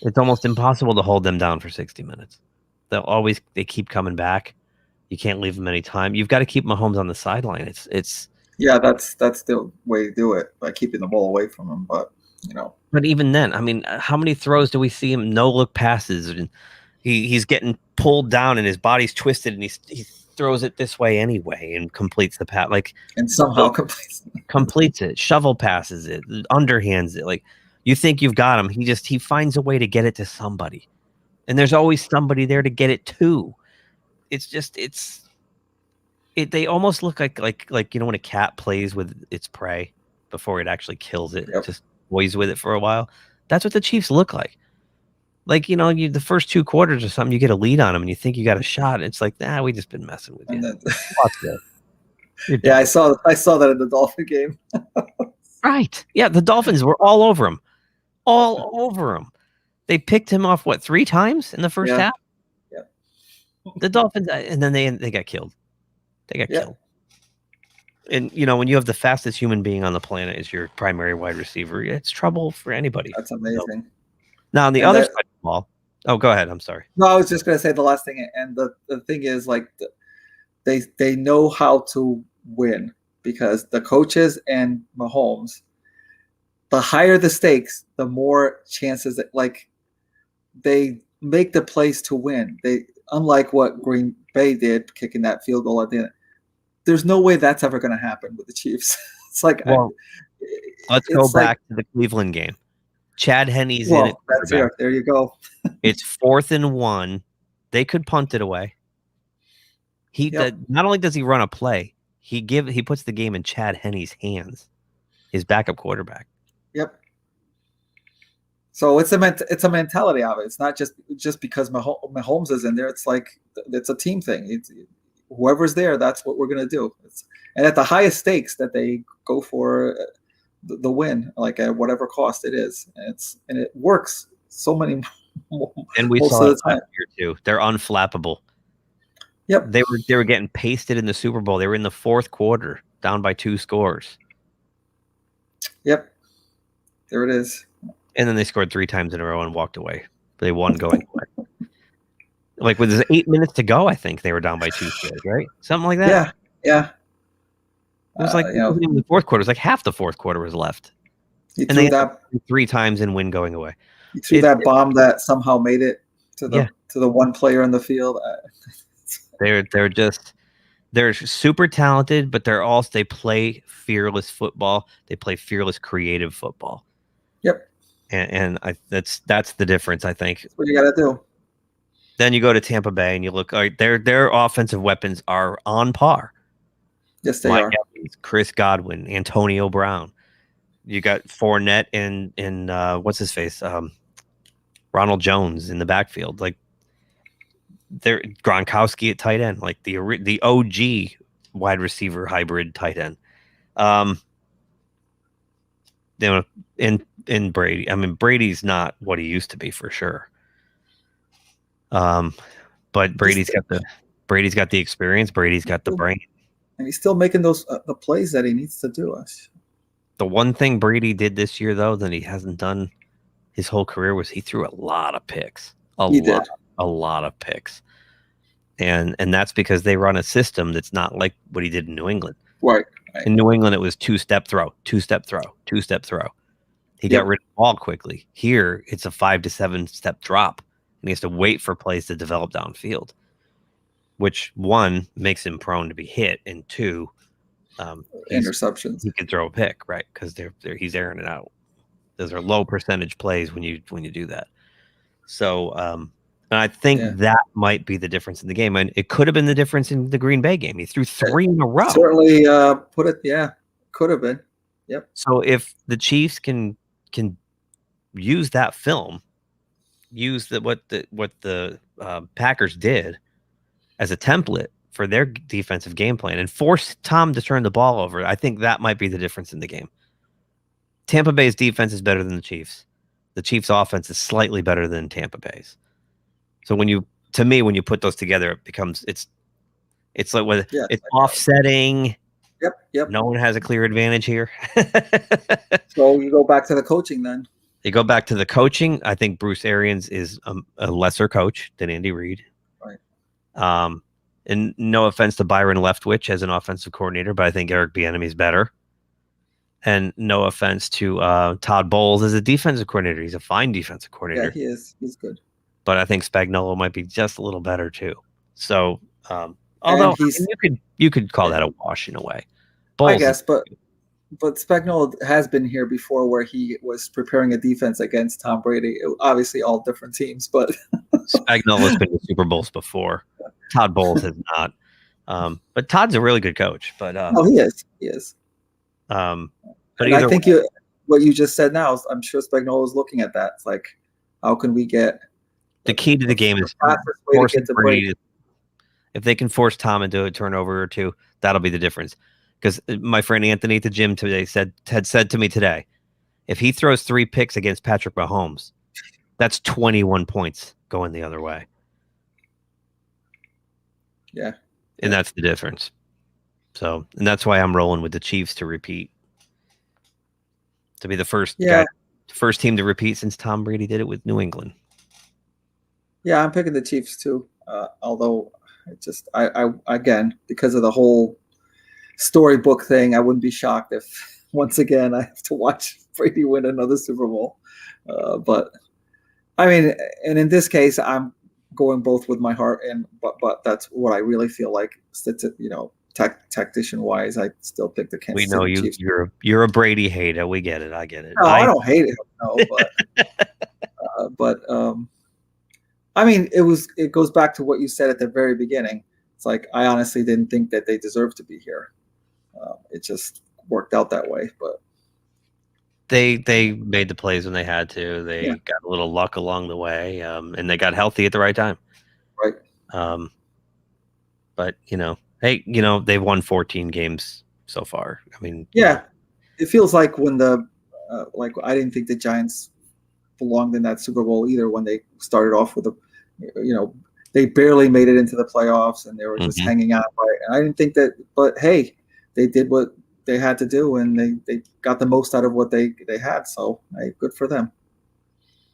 It's almost impossible to hold them down for 60 minutes. They keep coming back. You can't leave them any time. You've got to keep Mahomes on the sideline. That's the way to do it, by keeping the ball away from him. But But even then, I mean, how many throws do we see him no look passes, and he's getting pulled down and his body's twisted, and he throws it this way anyway and completes the pass, and somehow completes it, shovel passes it, underhands it. Like, you think you've got him, he finds a way to get it to somebody, and there's always somebody there to get it to. They almost look like when a cat plays with its prey before it actually kills it, just toys with it for a while. That's what the Chiefs look like. Like, the first two quarters or something, you get a lead on them and you think you got a shot. It's like, we just been messing with you. Yeah, I saw that in the Dolphin game. Right. Yeah, the Dolphins were all over him. All over him. They picked him off, 3 times in the first half? Yeah. The Dolphins, and then they got killed. They got killed. And, when you have the fastest human being on the planet as your primary wide receiver, it's trouble for anybody. That's amazing. So, now, on the other side of the ball, go ahead. I'm sorry. No, I was just going to say the last thing. And the thing is, like, they know how to win, because the coaches and Mahomes, the higher the stakes, the more chances that, like, they make the plays to win. Unlike what Green Bay did, kicking that field goal at the end. There's no way that's ever going to happen with the Chiefs. It's like, let's go back to the Cleveland game. Chad Henne's in it. That's it. There you go. It's 4th and 1. They could punt it away. Not only does he run a play, he puts the game in Chad Henne's hands. his backup quarterback. Yep. So it's a mentality of it. It's not just because Mahomes is in there. It's like it's a team thing. It's whoever's there, that's what we're gonna do. And at the highest stakes that they go for the win, like at whatever cost it is. And it works so many And we most saw of it the time. last year too. They're unflappable. Yep. They were getting pasted in the Super Bowl. They were in the fourth quarter, down by 2 scores. Yep. There it is. And then they scored 3 times in a row and walked away. They won going away. Like with 8 minutes to go, I think they were down by 2 scores, right? Something like that. Yeah. Yeah. It was like it wasn't even the fourth quarter. It was like half the fourth quarter was left. He And threw they that 3 times and win going away. He threw that bomb that somehow made it to the one player in the field. They're super talented, but they play fearless football. They play fearless, creative football. Yep. And that's the difference, I think. That's what you got to do. Then you go to Tampa Bay and you look. Their offensive weapons are on par. Yes, they are. Evans, Chris Godwin, Antonio Brown. You got Fournette and what's his face, Ronald Jones in the backfield. Like they're Gronkowski at tight end, like the OG wide receiver hybrid tight end. In Brady. I mean, Brady's not what he used to be for sure. But Brady's got the experience. Brady's got the brain, and he's still making those the plays that he needs to do. The one thing Brady did this year, though, that he hasn't done his whole career was he threw a lot of picks. A lot of picks. And that's because they run a system that's not like what he did in New England. Right. In New England, it was 2-step throw, 2-step throw, 2-step throw. He got rid of the ball quickly. Here, it's a 5 to 7 step drop, and he has to wait for plays to develop downfield, which, 1, makes him prone to be hit, and 2, interceptions. He could throw a pick, right? Because he's airing it out. Those are low percentage plays when you do that. So, and I think that might be the difference in the game, and it could have been the difference in the Green Bay game. He threw 3 in a row. Certainly, could have been. Yep. So if the Chiefs can use that film, use what the Packers did as a template for their defensive game plan and force Tom to turn the ball over, I think that might be the difference in the game. Tampa Bay's defense is better than the Chiefs. The Chiefs' offense is slightly better than Tampa Bay's. So when you put those together, it becomes it's like it's offsetting. Yep. No one has a clear advantage here. So you go back to the coaching then. You go back to the coaching. I think Bruce Arians is a lesser coach than Andy Reid. Right. And no offense to Byron Leftwich as an offensive coordinator, but I think Eric Bieniemy is better. And no offense to Todd Bowles as a defensive coordinator. He's a fine defensive coordinator. Yeah, he is. He's good. But I think Spagnuolo might be just a little better too. So, although you could call that a wash in a way. Bowles, I guess, but Spagnuolo has been here before where he was preparing a defense against Tom Brady. Obviously, all different teams, but Spagnuolo's been to Super Bowls before. Todd Bowles has not. But Todd's a really good coach. But he is. He is. But I think what you just said now, I'm sure Spagnuolo is looking at that. It's like, how can we get the key to the game is Brady. If they can force Tom into a turnover or 2, that'll be the difference. Because my friend Anthony at the gym today had said to me today, if he throws 3 picks against Patrick Mahomes, that's 21 points going the other way. Yeah. And that's the difference. So, and that's why I'm rolling with the Chiefs to repeat. To be the first team to repeat since Tom Brady did it with New England. Yeah, I'm picking the Chiefs too. Although I again, because of the whole storybook thing, I wouldn't be shocked if once again I have to watch Brady win another Super Bowl. But I mean, and in this case, I'm going both with my heart, but that's what I really feel like. Tactician wise, I still pick the Kansas City Chiefs. You're a Brady hater. We get it. I get it. No, I don't hate it. No, but I mean, it goes back to what you said at the very beginning. It's like I honestly didn't think that they deserved to be here. It just worked out that way. But They made the plays when they had to. They Yeah. got a little luck along the way, and they got healthy at the right time. Right. But hey, they've won 14 games so far. I mean, Yeah, it feels like when like I didn't think the Giants belonged in that Super Bowl either when they started off with they barely made it into the playoffs and they were just hanging out. I didn't think that, but hey, they did what they had to do and they got the most out of what they had. So hey, good for them.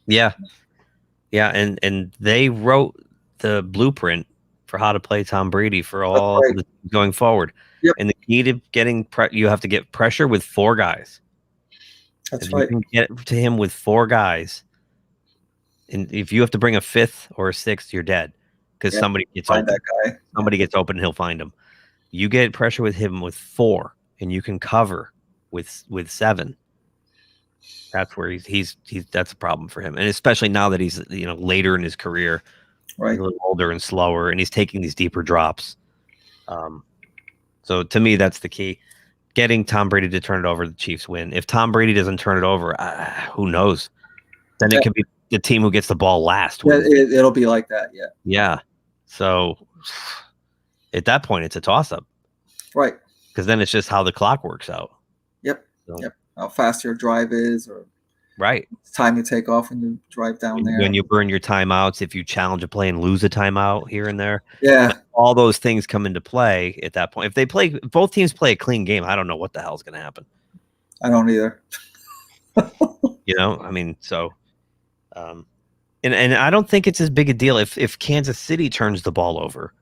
Yeah, and they wrote the blueprint for how to play Tom Brady for all the going forward. Yep. And the key to getting you have to get pressure with 4 guys. That's if right. you can get to him with 4 guys, and if you have to bring a 5th or a 6th, you're dead because somebody gets open. That guy. Somebody gets open, and he'll find him. You get pressure with him with 4, and you can cover with 7. That's where he's that's a problem for him, and especially now that he's later in his career, right? He's a little older and slower, and he's taking these deeper drops. So to me, that's the key. Getting Tom Brady to turn it over, the Chiefs win. If Tom Brady doesn't turn it over, who knows? Then it could be the team who gets the ball last. Yeah, it'll be like that. Yeah. Yeah. So at that point, it's a toss-up. Right. Because then it's just how the clock works out. Yep. Yep. How fast your drive is, or time you take off when you drive down there. When you burn your timeouts, if you challenge a play and lose a timeout here and there. Yeah. Like, all those things come into play at that point. If both teams play a clean game, I don't know what the hell's going to happen. I don't either. I mean, so, and I don't think it's as big a deal if Kansas City turns the ball over.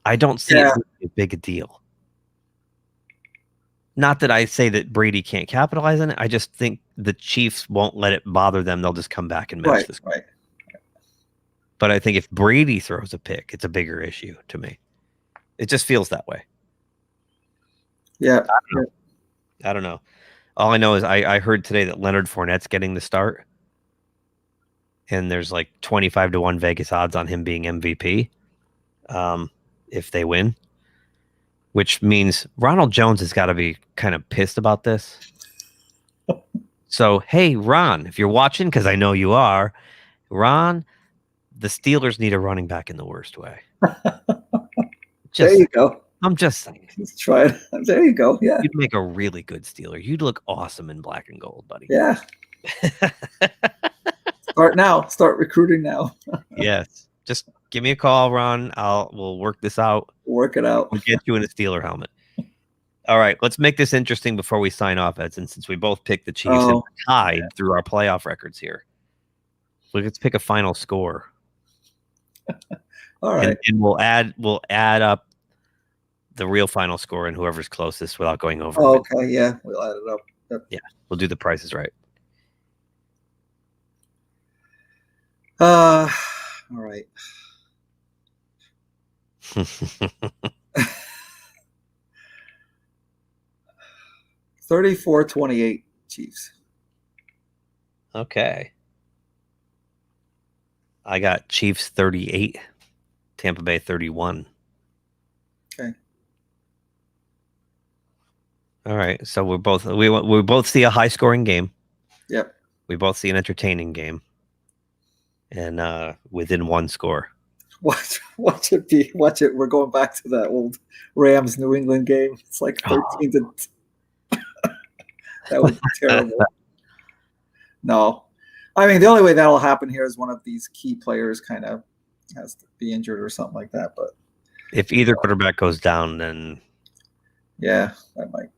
I don't see it as big a deal. Not that I say that Brady can't capitalize on it. I just think the Chiefs won't let it bother them. They'll just come back and match this. Right. But I think if Brady throws a pick, it's a bigger issue to me. It just feels that way. Yeah. I don't know. All I know is I heard today that Leonard Fournette's getting the start. And there's like 25-1 Vegas odds on him being MVP if they win. Which means Ronald Jones has got to be kind of pissed about this. So, hey, Ron, if you're watching, because I know you are, Ron, the Steelers need a running back in the worst way. There you go. I'm just saying. Let's try it. There you go. Yeah. You'd make a really good Steeler. You'd look awesome in black and gold, buddy. Yeah. Start now. Start recruiting now. Yes. Just give me a call, Ron. We'll work this out. Work it out. We'll get you in a Steeler helmet. All right, let's make this interesting before we sign off, Edson, since we both picked the Chiefs and tied through our playoff records here. Let's pick a final score. All right. And we'll add up the real final score and whoever's closest without going over. Oh, okay, yeah. We'll add it up. Yep. Yeah, we'll do the prices right. All right. 34-28 Chiefs. Okay. I got Chiefs 38, Tampa Bay 31. Okay. All right. So we both see a high scoring game. Yep. We both see an entertaining game. And within one score. Watch it. We're going back to that old Rams New England game. It's like 13 to. That would be terrible. No, I mean the only way that'll happen here is one of these key players kind of has to be injured or something like that. But if either quarterback goes down, then yeah, that might.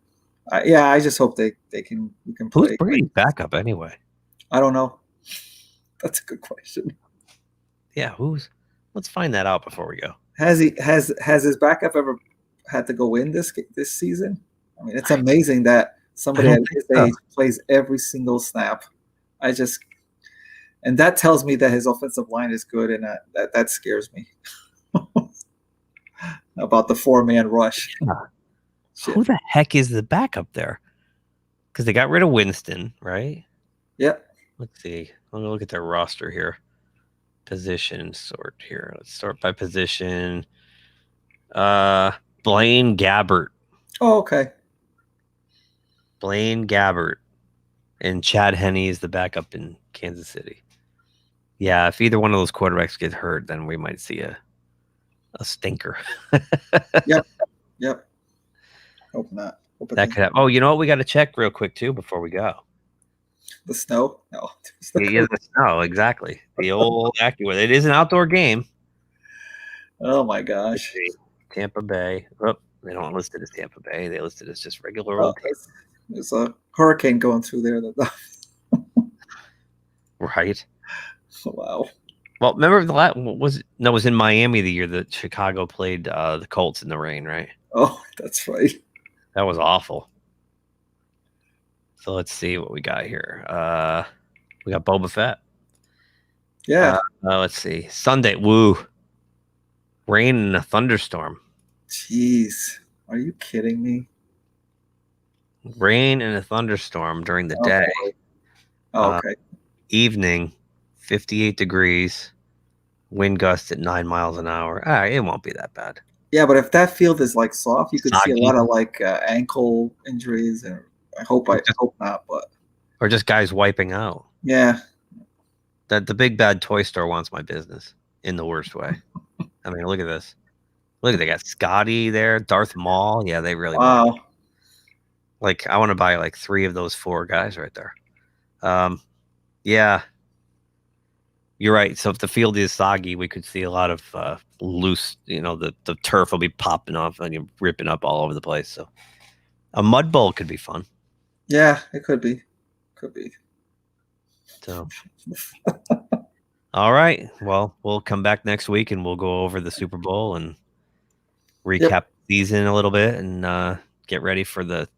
I just hope we can play. Who's Brady's backup anyway? I don't know. That's a good question. Yeah, let's find that out before we go. Has his backup ever had to go in this season? I mean, it's amazing that somebody at his age plays every single snap. And that tells me that his offensive line is good, and that scares me about the 4-man rush. Yeah. Who the heck is the backup there? Because they got rid of Winston, right? Yep. Let's see. I'm gonna look at their roster here. Position sort here. Let's sort by position. Blaine Gabbert. Oh, okay. Blaine Gabbert And Chad Henne is the backup in Kansas City. Yeah, if either one of those quarterbacks get hurt, then we might see a stinker. Yep. Yep. Hope not. Hope it That could doesn't. have. Oh, you know what? We got to check real quick too before we go. The snow? No. It's the Yeah, the snow, exactly. The old AccuWeather. It is an outdoor game. Oh my gosh. Tampa Bay. Oh, they don't list it as Tampa Bay. They listed it as just regular Oh, old Tampa. there's a hurricane going through there. Right. Wow. Well, remember the last was it? No, it was in Miami the year that Chicago played the Colts in the rain, right? Oh, that's right. That was awful. So let's see what we got here. We got Boba Fett. Yeah. Let's see. Sunday. Woo. Rain and a thunderstorm. Jeez. Are you kidding me? Rain and a thunderstorm during the day. Boy. Oh, okay. Evening, 58 degrees. Wind gust at 9 miles an hour. It won't be that bad. Yeah, but if that field is like soft, you could see a Soggy. lot of like ankle injuries, and I hope not, but Or just guys wiping out. yeah. That the big bad toy store wants my business in the worst way. I mean, look at this. Look, they got Scotty there, Darth Maul. Yeah, they really want. Wow. Like, I want to buy like 3 of those 4 guys right there. Yeah, you're right. So if the field is soggy, we could see a lot of loose. The turf will be popping off and ripping up all over the place. So a mud bowl could be fun. Yeah, it could be. Could be. So, all right. Well, we'll come back next week and we'll go over the Super Bowl and recap the season a little bit and get ready for the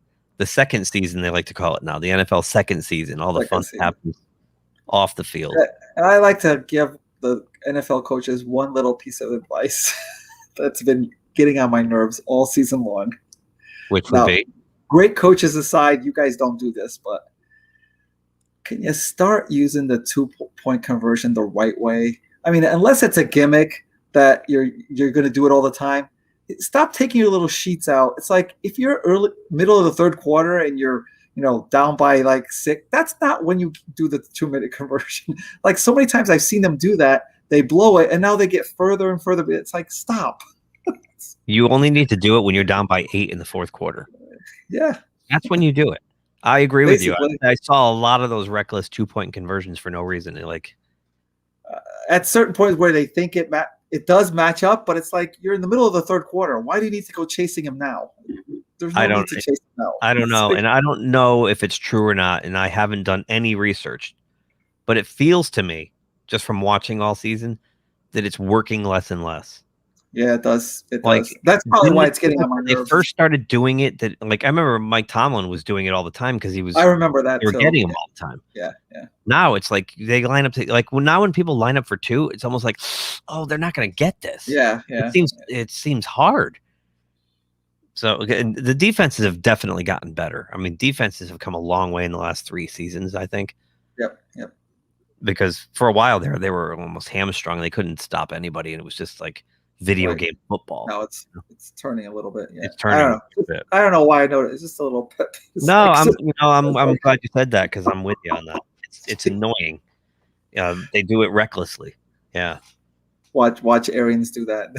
second season, they like to call it now, the NFL second season. All the fun happens off the field. And I like to give the NFL coaches one little piece of advice that's been getting on my nerves all season long. Which would be? Great coaches aside, you guys don't do this, but can you start using the 2-point conversion the right way? I mean, unless it's a gimmick that you're going to do it all the time, stop taking your little sheets out. It's like if you're middle of the third quarter and you're down by like 6, that's not when you do the 2-minute conversion. Like so many times I've seen them do that, they blow it, and now they get further and further. It's like, stop. You only need to do it when you're down by 8 in the fourth quarter. Yeah. That's when you do it. I agree with you. I saw a lot of those reckless 2-point conversions for no reason. Like at certain points where they think it does match up, but it's like you're in the middle of the third quarter. Why do you need to go chasing him now? There's no need to chase him now. I don't know. And I don't know if it's true or not. And I haven't done any research, but it feels to me just from watching all season that it's working less and less. Yeah, it does. It does. That's probably why it's getting on my nerves. They first started doing it. I remember Mike Tomlin was doing it all the time because he was. I remember that. They were getting him all the time. Yeah. Now it's like they line up now when people line up for 2, it's almost like, oh, they're not going to get this. Yeah. It seems hard. So the defenses have definitely gotten better. I mean, defenses have come a long way in the last 3 seasons, I think. Yep. Because for a while there, they were almost hamstrung. They couldn't stop anybody, and it was just like video game football. No, it's turning a little bit. Yeah. It's turning a bit. I don't know why I noticed. It's just a little bit. No, I'm glad you said that because I'm with you on that. It's annoying. They do it recklessly. Yeah. Watch Arians do that.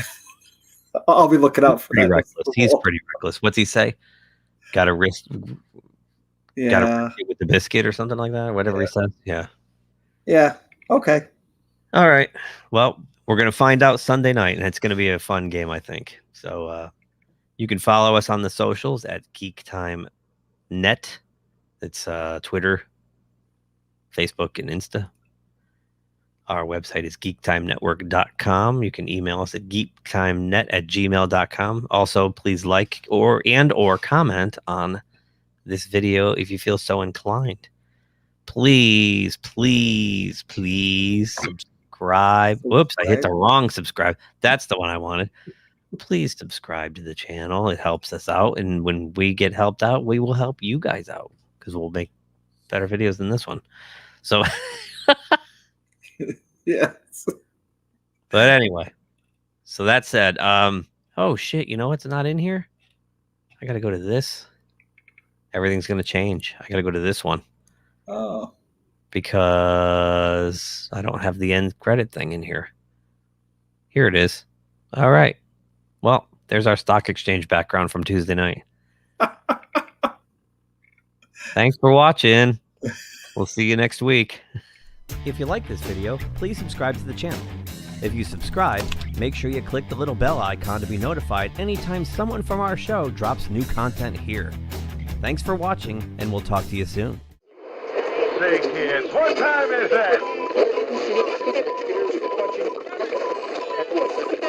I'll be looking out for that. Reckless. He's pretty reckless. What's he say? Got a wrist. Yeah. Got a with the biscuit or something like that. Whatever he says. Yeah. Yeah. Okay. All right. Well, we're going to find out Sunday night, and it's going to be a fun game, I think. So you can follow us on the socials at GeekTimeNet. It's Twitter, Facebook, and Insta. Our website is geektimenetwork.com. You can email us at geektimenet@gmail.com. Also, please like or comment on this video if you feel so inclined. Please subscribe. Whoops, I hit the wrong subscribe. That's the one I wanted. Please subscribe to the channel. It helps us out. And when we get helped out, we will help you guys out because we'll make better videos than this one. So, yes. But anyway, so that said, oh shit, you know what's not in here? I got to go to this. Everything's going to change. I got to go to this one. Oh. Because I don't have the end credit thing in here. Here it is. All right. Well, there's our stock exchange background from Tuesday night. Thanks for watching. We'll see you next week. If you like this video, please subscribe to the channel. If you subscribe, make sure you click the little bell icon to be notified anytime someone from our show drops new content here. Thanks for watching, and we'll talk to you soon. Say, kids, what time is that?